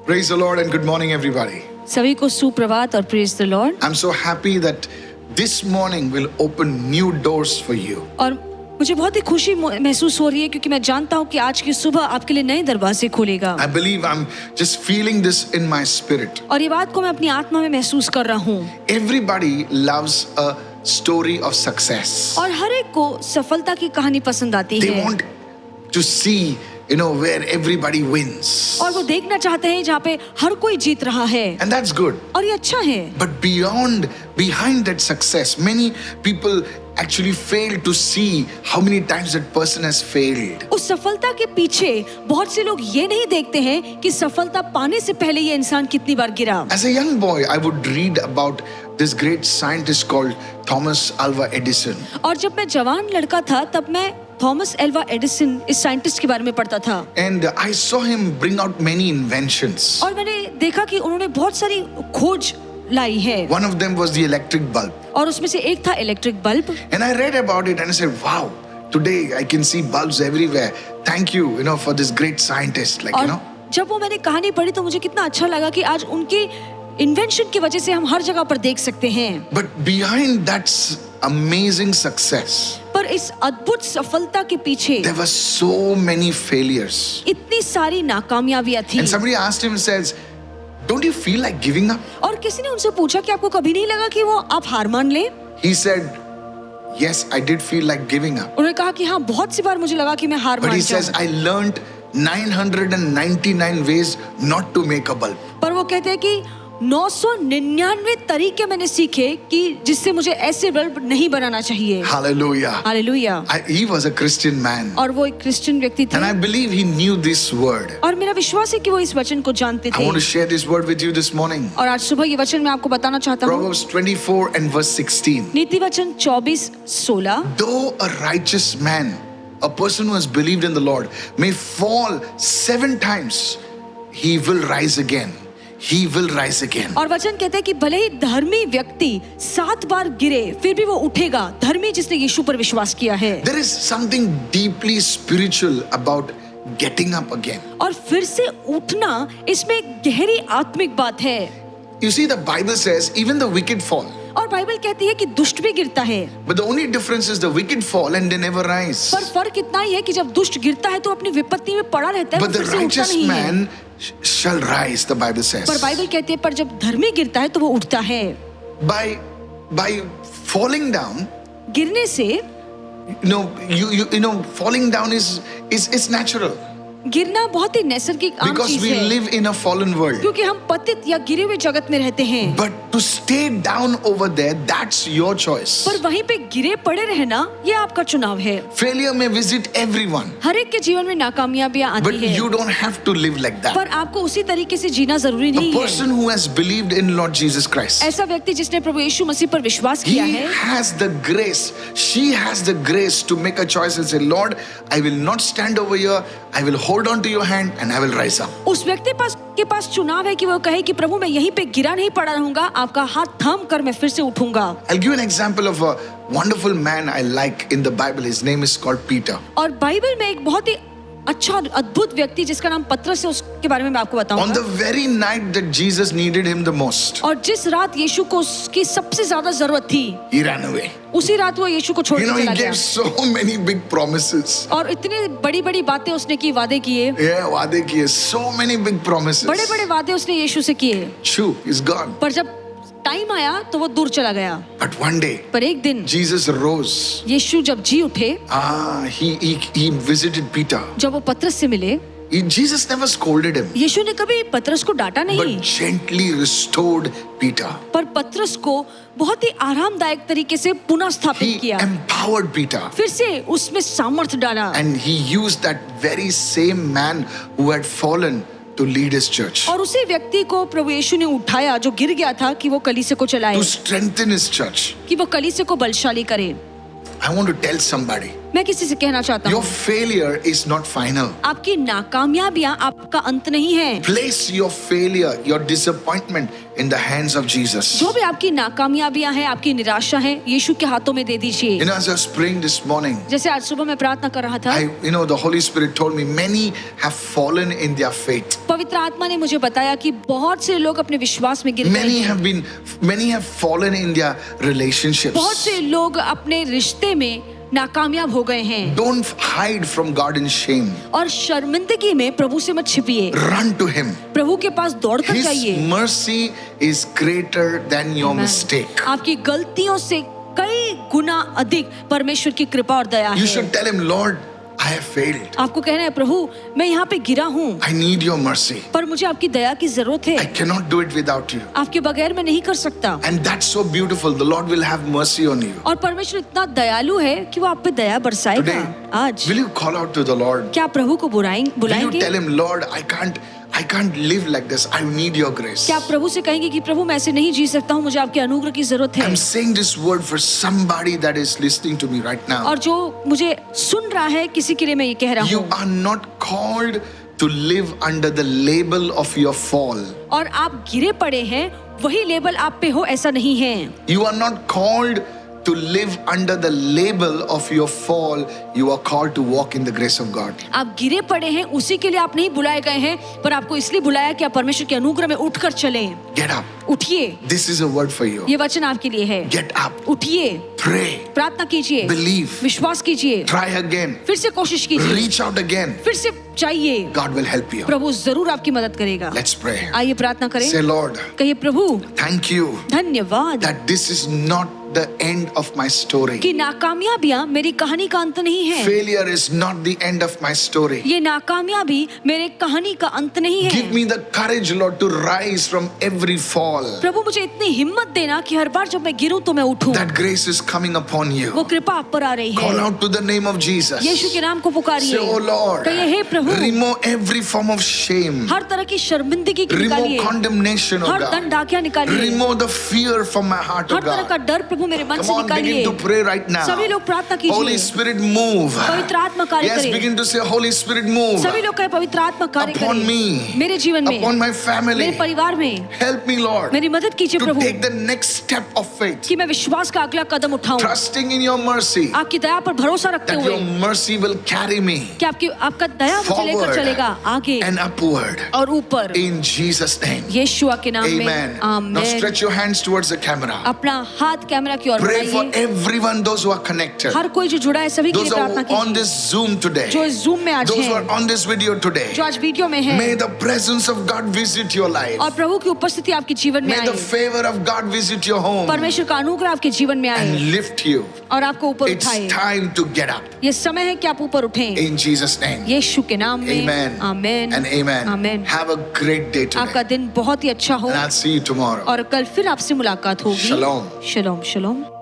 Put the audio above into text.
Praise the Lord and good morning, everybody. सभी को सुप्रभात और praise the Lord. I'm so happy that this morning will open new doors for you. और मुझे बहुत ही खुशी महसूस हो रही है क्योंकि मैं जानता हूँ कि आज की सुबह आपके लिए नए दरवाजे खोलेगा। I believe I'm just feeling this in my spirit. और ये बात को मैं अपनी आत्मा में महसूस कर रहा हूँ। Everybody loves a story of success. और हर एक को सफलता की कहानी पसंद आती They है। want to see, where everybody wins. और वो देखना चाहते हैं जहाँ पे हर कोई जीत रहा है। And that's good. और ये अच्छा है। But behind that success, many people actually fail to see how many times that person has failed. उस सफलता के पीछे बहुत से लोग ये नहीं देखते हैं कि सफलता पाने से पहले ये इंसान कितनी बार गिरा। As a young boy, I would read about this great scientist called Thomas Alva Edison. और जब मैं जवान लड़का था तब मैं थॉमस एल्वा एडिसन इस साइंटिस्ट के बारे में पढ़ता था। And I saw him bring out many inventions. और मैंने देखा कि उन्होंने बहुत सारी खोज लाई है। One of them was the electric bulb. और उसमें से एक था electric bulb. And I read about it and I said, wow, today I can see bulbs everywhere. Thank you, for this great scientist. और जब वो मैंने कहानी पढ़ी तो मुझे कितना अच्छा लगा कि आज उनकी इन्वेंशन की वजह से हम हर जगह पर देख सकते हैं। But behind that amazing success, पर इस अद्भुत सफलता के पीछे there were so many failures. इतनी सारी नाकामयाबियां थी। And somebody asked him and says, don't you feel like giving up? और किसी ने उनसे पूछा कि आपको कभी नहीं लगा कि वो आप हार मान लें? He said, yes, I did feel like giving up. उन्होंने कहा कि हाँ, बहुत सी बार मुझे लगा कि मैं हार But मान he जाऊं। says, I learned 999 ways not to make a bulb. पर वो कहते हैं कि 999 तरीके मैंने सीखे कि जिससे मुझे ऐसे बल्ब नहीं बनाना चाहिए। Hallelujah. Hallelujah. He was a Christian man. और वो एक क्रिश्चियन व्यक्ति थे। And I believe he knew this word. और मेरा विश्वास है कि वो इस वचन को जानते I थे। want to share this word with you this morning. और आज सुबह ये वचन मैं आपको बताना चाहता हूँ। Proverbs 24 and verse 16. नीति वचन 24:16। Though a righteous man, a person who has believed in the Lord, may fall 7 times, he will rise again. He will rise again. और वचन कहते हैं कि भले ही धर्मी व्यक्ति 7 बार गिरे फिर भी वो उठेगा, धर्मी जिसने यीशु पर विश्वास किया है। There is something deeply spiritual about getting up again. और फिर से उठना इसमें एक गहरी आत्मिक बात है। You see, the Bible says even the wicked fall. और बाइबल कहती है कि दुष्ट भी गिरता है। But the only difference is the wicked fall and they never rise. पर फर्क इतना ही है कि जब दुष्ट गिरता है तो अपनी विपत्ति में पड़ा रहता है, But the फिर से उठता righteous नहीं है। man shall rise, the Bible says. पर बाइबल कहती है पर जब धर्मी गिरता है तो वो उठता है। By falling down, गिरने से falling down is natural. गिरना बहुत ही नैसर्गिक आम Because चीज we है, live in a fallen world. क्योंकि हम पतित या गिरे हुए जगत में रहते हैं। But to stay down over there, that's your choice. पर वहीं पे गिरे पड़े रहना ये आपका चुनाव है। Failure may visit everyone. हर एक के जीवन में नाकामयाबियां आती But है, you don't have to live like that. पर आपको उसी तरीके से जीना जरूरी A नहीं person है। who has believed in Lord Jesus Christ, ऐसा व्यक्ति जिसने प्रभु यीशु मसीह पर विश्वास he किया है, has the grace, she has the grace to make a choice and say, Lord, I will not stand over here, I will hold on to your hand and I will rise up. उस व्यक्ति के पास चुनाव है कि वो कहे कि प्रभु मैं यहीं पे गिरा नहीं पड़ा रहूंगा, आपका हाथ थाम कर मैं फिर से उठूंगा। I'll give you an example of a wonderful man I like in the Bible. His name is called Peter. और बाइबल में एक बहुत ही अच्छा और अद्भुत व्यक्ति जिसका नाम पतरस है, उसके बारे में मैं आपको On बताऊंगा। the very night that Jesus needed him the most, और जिस रात यीशु को उसकी सबसे ज्यादा जरूरत थी, he ran away. उसी रात वो यीशु को छोड़ के He चला गया। gave so many big promises. और इतनी बड़ी बड़ी बातें उसने की, वादे किए, Yeah, वादे किए, so many big promises. बड़े बड़े वादे उसने यीशु से किए। Shoo, he's gone. पर जब टाइम आया तो वो दूर चला गया। But one day, पर एक दिन Jesus rose. यीशु जब जी उठे, He visited Peter. जब वो पतरस से मिले, Jesus never scolded him, यीशु ने कभी पतरस को डांटा नहीं, but gently restored Peter. पर पतरस को बहुत ही आरामदायक तरीके से पुनः स्थापित He किया, empowered Peter. फिर से उसमें सामर्थ डाला। And he used that very same man who had fallen to lead his church, और उसी व्यक्ति को प्रभु यीशु ने उठाया जो गिर गया था कि वो कलीसिया को चलाए, to strengthen his church. कि वो कलीसिया को बलशाली करे। I want to tell somebody, मैं किसी से कहना चाहता your हूँ, failure is not final. आपकी नाकामयाबियां आपका अंत नहीं है। Place your failure, your disappointment in the hands of Jesus. जो भी आपकी नाकामयाबियां हैं, आपकी निराशा है, यीशु के हाथों में दे दीजिए। You know, as I was praying this morning, जैसे आज सुबह मैं प्रार्थना कर रहा था, the Holy Spirit told me many have fallen in their faith. पवित्र आत्मा ने मुझे बताया कि बहुत से लोग अपने विश्वास में गिर गए हैं। Many have fallen in their relationships. बहुत से लोग अपने रिश्ते में नाकामयाब हो गए हैं। Don't hide from God in shame. और शर्मिंदगी में प्रभु से मत छिपिए, Run to Him. प्रभु के पास दौड़ कर His जाइए। mercy is greater than your Amen. mistake. आपकी गलतियों से कई गुना अधिक परमेश्वर की कृपा और दया You है। should tell Him, Lord, I have failed. आपको कहना है, प्रभु मैं यहाँ पे गिरा हूँ, I need your mercy. पर मुझे आपकी दया की जरूरत है। I cannot do it without you. आपके बगैर मैं नहीं कर सकता। And that's so beautiful. The Lord will have mercy on you. और परमेश्वर इतना दयालु है कि वो आप पे दया बरसाएगा। Today, आज will you call out to the Lord? क्या प्रभु को Will you बुलाएंगे? tell Him, Lord, I can't live like this. I need your grace. क्या आप प्रभु से कहेंगे कि प्रभु मैं ऐसे नहीं जी सकता हूँ, मुझे आपके अनुग्रह की जरूरत है। I'm saying this word for somebody that is listening to me right now. और जो मुझे सुन रहा है, किसी के लिए मैं ये कह रहा You हूँ। are not called to live under the label of your fall. और आप गिरे पड़े हैं, वही लेबल आप पे हो ऐसा नहीं है। You are not called to live under the label of your fall. You are called to walk in the grace of God. आप गिरे पड़े हैं, उसी के लिए आप नहीं बुलाए गए हैं, पर आपको इसलिए बुलाया कि आप परमेश्वर के अनुग्रह में उठकर चलें। Get up. उठिए, This is a word for you. ये वचन आपके लिए है। Get up. उठिए, Pray. प्रार्थना कीजिए, Believe. विश्वास कीजिए, Try again. फिर से कोशिश कीजिए, Reach out again. फिर से चाहिए। God will help you. प्रभु जरूर आपकी मदद करेगा। Let's pray. आइए प्रार्थना करें। Say, Lord, कहिए, प्रभु thank you धन्यवाद that this is not the end of my story. कि नाकामयाबियां मेरी कहानी का अंत नहीं है। Failure is not the end of my story. ये नाकामयाबी मेरे कहानी का अंत नहीं है। Give me the courage, Lord, to rise from every fall. प्रभु मुझे इतनी हिम्मत देना कि हर बार जब मैं गिरूं तो मैं उठूं। That grace is coming upon वो you. कृपा आप पर आ रही Call है। out to the name of Jesus. यीशु के नाम को पुकारिए। Say, oh Lord, कहिए, हे प्रभु, remove every form of shame. हर तरह की शर्मिंदगी की निकालिए, Remove condemnation, oh हर God. दंडाकियां निकालिए, Remove the fear from my heart, oh हर तरह का God. डर प्रभु मेरे मन Come से on, निकालिए। begin to pray right now. सभी लोग प्रार्थना Holy कीजिए। Spirit, move. पवित्र आत्मा कार्य Yes, करे। begin to say, Holy Spirit, move. सभी लोग कहे, पवित्र आत्मा कार्य Upon करे me. मेरे जीवन में, Upon my family. मेरे परिवार में। Help me, Lord, मेरी मदद कीजिए to Prabhu take the next step of faith. कि मैं विश्वास का अगला कदम उठाऊं, Trusting in your mercy. आपकी दया पर भरोसा रखते That हुए your mercy will carry me कि आपका दया मुझे लेकर forward चलेगा आगे and upward. और ऊपर। In Jesus' name. यीशु के नाम में Amen. Now आमीन। stretch your hands towards the camera. अपना हाथ कैमरा की ओर Pray for बढ़ाइए। everyone, those who are connected. हर कोई जो जुड़ा है सभी के लिए Those who प्रार्थना are on कीजिए। this Zoom today. जो इस Zoom में आज Those who हैं, are on this video today. जो आज वीडियो में है, May the presence of God visit your life. और प्रभु की उपस्थिति आपके जीवन में May the आए, favor of God visit your home परमेश्वर का अनुग्रह आपके जीवन में आए and lift you. और आपको ऊपर It's उठाए। time to get up. ये समय है कि आप ऊपर उठें In Jesus' name. यीशु के नाम में। Amen. आमीन And amen. आमीन। Have a great day आपका today. दिन बहुत ही अच्छा हो And I'll see you tomorrow. और कल फिर आपसे मुलाकात होगी। Shalom. शलोम शलोम।